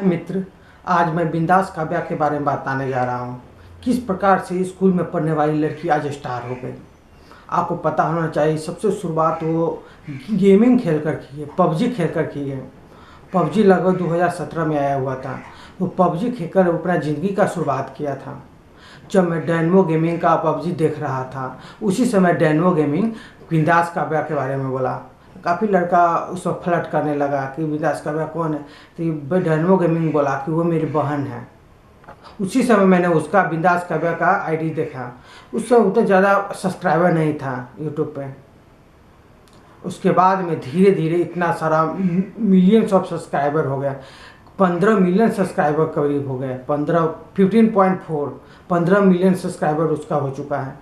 मित्र, आज मैं बिंदास काव्या के बारे में बताने जा रहा हूँ। किस प्रकार से स्कूल में पढ़ने वाली लड़की आज स्टार हो गई। आपको पता होना चाहिए, सबसे शुरुआत वो गेमिंग खेल कर की है, पबजी खेल कर की है। पबजी लगभग 2017 में आया हुआ था। वो पबजी खेलकर अपना ज़िंदगी का शुरुआत किया था। जब मैं डैनमो गेमिंग का पबजी देख रहा था, उसी समय डैनमो गेमिंग बिंदास काव्या के बारे में बोला। काफ़ी लड़का उस वक्त फ्लर्ट करने लगा कि बिंदास काव्या कौन है, तो डैनमो गेमिंग बोला कि वो मेरी बहन है। उसी समय मैंने उसका बिंदास काव्या का आईडी देखा। उस समय उतना ज़्यादा सब्सक्राइबर नहीं था यूट्यूब पे। उसके बाद में धीरे धीरे इतना सारा मिलियंस ऑफ सब्सक्राइबर हो गया। 15 मिलियन सब्सक्राइबर करीब हो गए। 15 मिलियन सब्सक्राइबर उसका हो चुका है।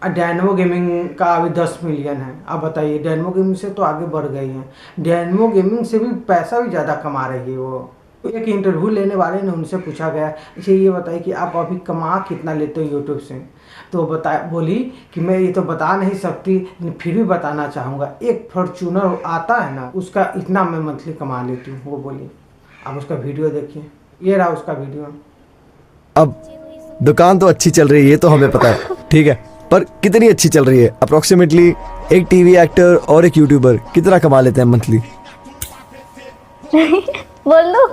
डैनमो गेमिंग का अभी 10 मिलियन है। अब बताइए, डैनमो गेमिंग से तो आगे बढ़ गई हैं। डैनमो गेमिंग से भी पैसा भी ज़्यादा कमा रही है वो। एक इंटरव्यू लेने वाले ने उनसे पूछा गया, अच्छा ये बताइए कि आप अभी कमा कितना लेते हो यूट्यूब से। तो बोली कि मैं ये तो बता नहीं सकती, फिर भी बताना चाहूँगा। एक फॉर्च्यूनर आता है ना, उसका इतना मैं मंथली कमा लेती हूँ, वो बोली। आप उसका वीडियो देखिए, ये रहा उसका वीडियो। अब दुकान तो अच्छी चल रही है, ये तो हमें पता है, ठीक है, पर कितनी अच्छी चल रही है? अप्रोक्सीमेटली एक टीवी एक्टर और एक यूट्यूबर कितना कमा लेते हैं मंथली? बोल दो,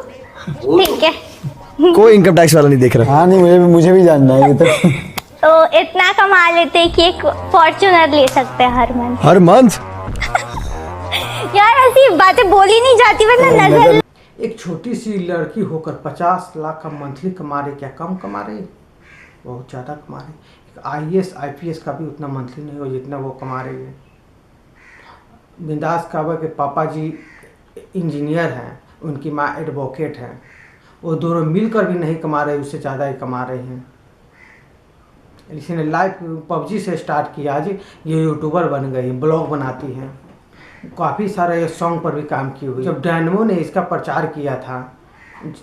ठीक है। कोई इनकम टैक्स वाला नहीं देख रहा। हाँ नहीं, मुझे भी जानना है ये तो इतना कमा लेते हैं कि एक फॉर्च्यूनर ले सकते हैं हर मंथ। हर मंथ? यार ऐसी बातें बोली नहीं जाती, वरना नजर। एक छोटी सी लड़की होकर 50 लाख का मंथली कमा रही, क्या कम कमा रही? बहुत ज़्यादा कमा रही। IAS IPS का भी उतना मंथली नहीं हो जितना वो कमा रही है। बिंदास काव्या के पापा जी इंजीनियर हैं, उनकी माँ एडवोकेट हैं। वो दोनों मिलकर भी नहीं कमा रहे, उससे ज़्यादा ही कमा रहे हैं। इसने लाइव पबजी से स्टार्ट किया, आज ये यूट्यूबर बन गई, ब्लॉग बनाती हैं। काफ़ी सारे सॉन्ग पर भी काम की हुई। जब डैनमो ने इसका प्रचार किया था,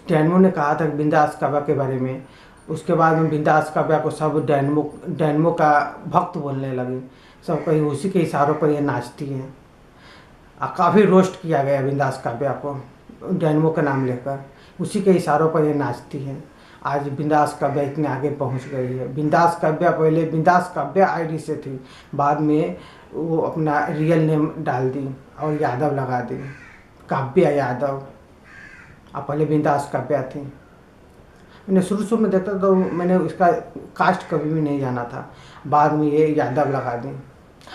डैनमो ने कहा था बिंदास काव्या के बारे में, उसके बाद में बिंदास काव्या को सब डैनमो का भक्त बोलने लगे। सब कहीं उसी के इशारों पर ये नाचती हैं। काफ़ी रोस्ट किया गया बिंदास काव्या को डैनमो का नाम लेकर, उसी के इशारों पर ये नाचती हैं। आज बिंदास काव्या इतने आगे पहुंच गई है। बिंदास काव्या पहले बिंदास काव्या आईडी से थी, बाद में वो अपना रियल नेम डाल दी और यादव लगा दी, काव्या यादव। अब पहले बिंदास काव्या थी। मैंने शुरू में देखता तो मैंने उसका कास्ट कभी भी नहीं जाना था, बाद में ये यादव लगा दी।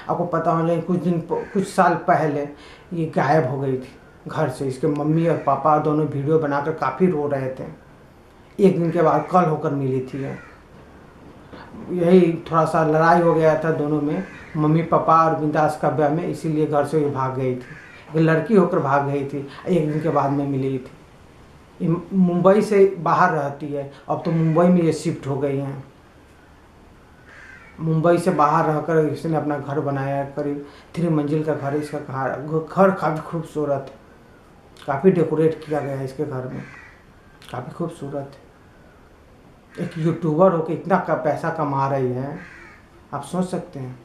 आपको पता होना चाहिए, कुछ साल पहले ये गायब हो गई थी घर से। इसके मम्मी और पापा दोनों वीडियो बनाकर काफ़ी रो रहे थे। एक दिन के बाद कल होकर मिली थी। यही थोड़ा सा लड़ाई हो गया था दोनों में, मम्मी पापा और बिंदास काव्या में, इसीलिए घर से ये भाग गई थी। एक लड़की होकर भाग गई थी, एक दिन के बाद में मिली थी। ये मुंबई से बाहर रहती है, अब तो मुंबई में ये शिफ्ट हो गई हैं। मुंबई से बाहर रहकर इसने अपना घर बनाया, करीब 3 मंजिल का घर। इसका घर काफ़ी खूबसूरत है, काफ़ी डेकोरेट किया गया है इसके घर में, काफ़ी खूबसूरत है। एक यूट्यूबर होकर इतना पैसा कमा रही है, आप सोच सकते हैं।